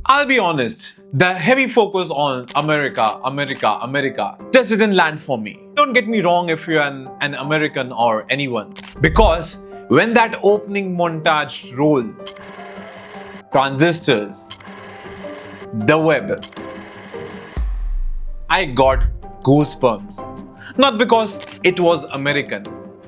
I'll be honest, the heavy focus on America just didn't land for me. Don't get me wrong if you're an American or anyone. Because when that opening montage rolled, transistors, the web, I got goosebumps. Not because it was American,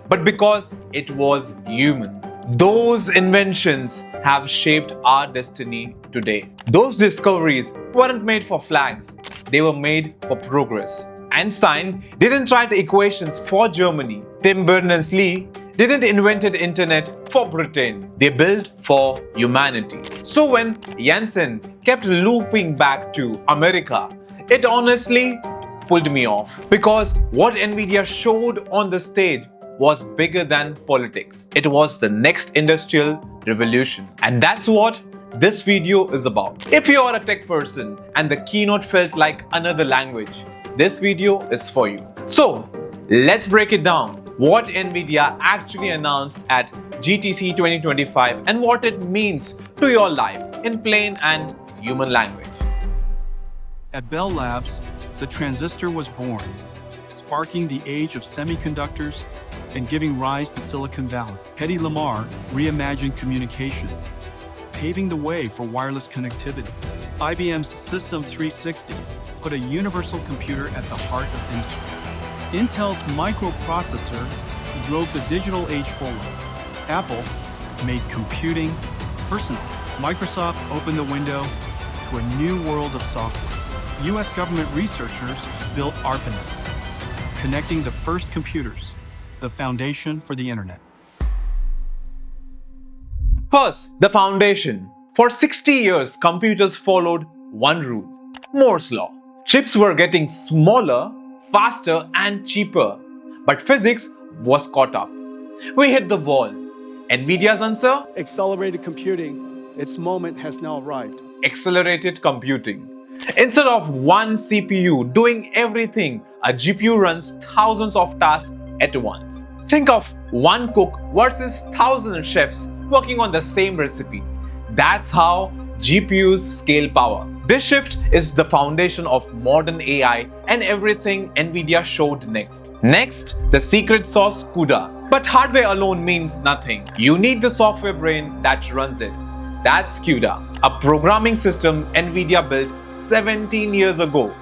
but because it was human. Those inventions have shaped our destiny today. Those discoveries weren't made for flags, they were made for progress. Einstein didn't write equations for Germany. Tim Berners-Lee didn't invent the internet for Britain. They built for humanity. So when Jensen kept looping back to America, it honestly pulled me off. Because what NVIDIA showed on the stage was bigger than politics. It was the next industrial revolution. And that's what this video is about. If you are a tech person and the keynote felt like another language, this video is for you. So let's break it down. What NVIDIA actually announced at GTC 2025 and what it means to your life in plain and human language. At Bell Labs, the transistor was born, sparking the age of semiconductors and giving rise to Silicon Valley. Hedy Lamarr reimagined communication, paving the way for wireless connectivity. IBM's System 360 put a universal computer at the heart of industry. Intel's microprocessor drove the digital age forward. Apple made computing personal. Microsoft opened the window to a new world of software. US government researchers built ARPANET, connecting the first computers, the foundation for the internet. First, the foundation. For 60 years, computers followed one rule: Moore's law. Chips were getting smaller, faster, and cheaper. But physics was caught up. We hit the wall. NVIDIA's answer? Accelerated computing. Its moment has now arrived. Accelerated computing. Instead of one CPU doing everything, a GPU runs thousands of tasks at once. Think of one cook versus thousands chefs working on the same recipe. That's how GPUs scale power. This shift is the foundation of modern AI and everything NVIDIA showed next. Next, the secret sauce CUDA. But hardware alone means nothing. You need the software brain that runs it. That's CUDA, a programming system NVIDIA built 17 years ago.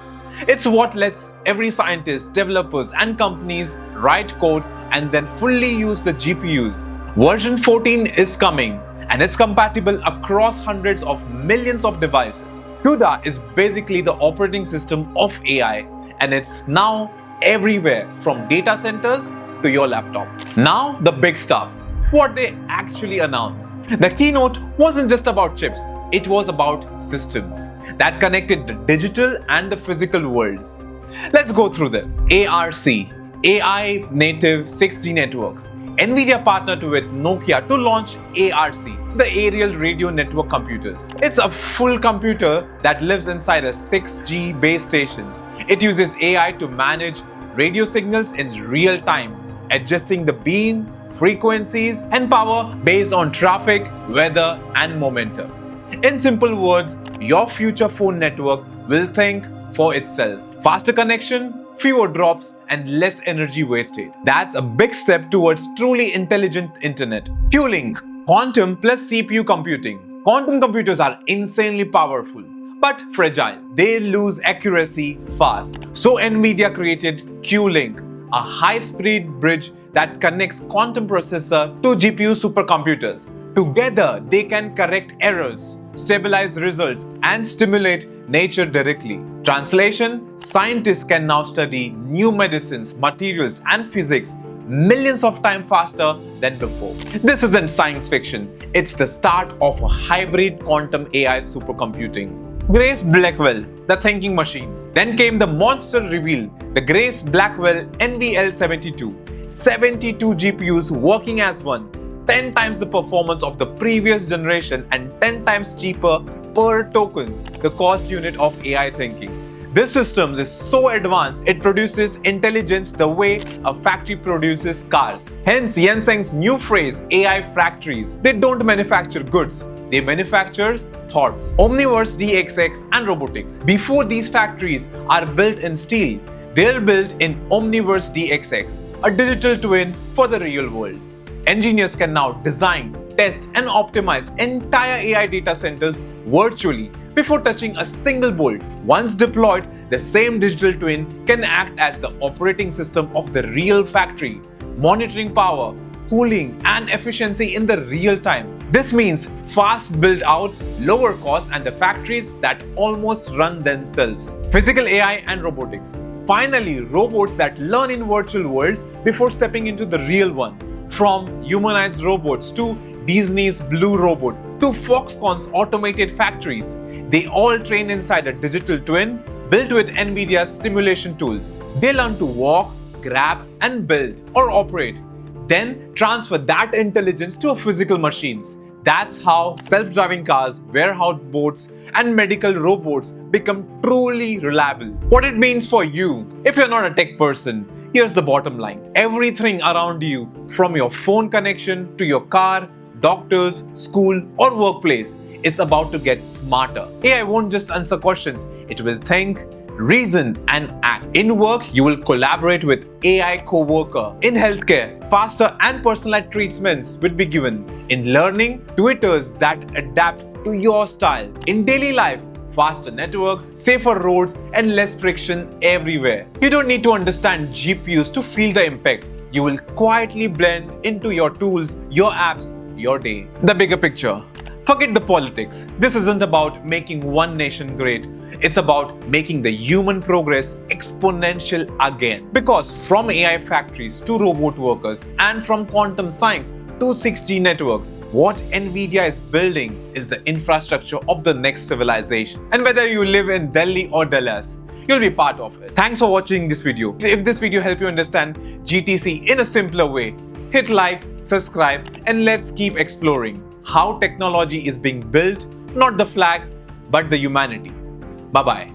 It's what lets every scientist, developers, and companies write code and then fully use the GPUs. Version 14 is coming, and it's compatible across hundreds of millions of devices. CUDA is basically the operating system of AI, and it's now everywhere from data centers to your laptop. Now the big stuff. What they actually announced. The keynote wasn't just about chips, it was about systems that connected the digital and the physical worlds. Let's go through them. ARC, AI Native 6G Networks. NVIDIA partnered with Nokia to launch ARC, the Aerial Radio Network computers. It's a full computer that lives inside a 6G base station. It uses AI to manage radio signals in real time, adjusting the beam, frequencies, and power based on traffic, weather, and momentum. In simple words, your future phone network will think for itself. Faster connection, fewer drops, and less energy wasted. That's a big step towards truly intelligent internet. Q-Link, quantum plus CPU computing. Quantum computers are insanely powerful, but fragile. They lose accuracy fast. So NVIDIA created Q-Link, a high-speed bridge that connects quantum processor to GPU supercomputers. Together, they can correct errors, stabilize results, and stimulate nature directly. Translation: scientists can now study new medicines, materials, and physics millions of times faster than before. This isn't science fiction, it's the start of a hybrid quantum AI supercomputing. Grace Blackwell, the thinking machine. Then came the monster reveal, the Grace Blackwell NVL72. 72 GPUs working as one, 10 times the performance of the previous generation and 10 times cheaper per token, the cost unit of AI thinking. This system is so advanced, it produces intelligence the way a factory produces cars. Hence Jensen's new phrase, AI factories. They don't manufacture goods, they manufacture thoughts. Omniverse DSX and Robotics. Before these factories are built in steel, they're built in Omniverse DSX, a digital twin for the real world. Engineers can now design, test, and optimize entire AI data centers virtually before touching a single bolt. Once deployed, the same digital twin can act as the operating system of the real factory, monitoring power, cooling, and efficiency in the real time. This means fast build-outs, lower cost, and the factories that almost run themselves. Physical AI and robotics. Finally, robots that learn in virtual worlds before stepping into the real one. From humanized robots to Disney's Blue Robot to Foxconn's automated factories, they all train inside a digital twin built with NVIDIA's simulation tools. They learn to walk, grab, and build or operate, then transfer that intelligence to physical machines. That's how self-driving cars, warehouse bots, and medical robots become truly reliable. What it means for you, if you're not a tech person, here's the bottom line. Everything around you, from your phone connection to your car, doctors, school, or workplace, it's about to get smarter. AI won't just answer questions, it will think, reason, and act. In work, you will collaborate with AI co-worker. In healthcare, faster and personalized treatments will be given. In learning, tutors that adapt to your style. In daily life, faster networks, safer roads, and less friction everywhere. You don't need to understand GPUs to feel the impact. You will quietly blend into your tools, your apps, your day. The bigger picture. Forget the politics. This isn't about making one nation great. It's about making the human progress exponential again. Because from AI factories to robot workers and from quantum science to 6G networks, what NVIDIA is building is the infrastructure of the next civilization. And whether you live in Delhi or Dallas, you'll be part of it. Thanks for watching this video. If this video helped you understand GTC in a simpler way, hit like, subscribe, and let's keep exploring how technology is being built, not the flag, but the humanity. Bye-bye.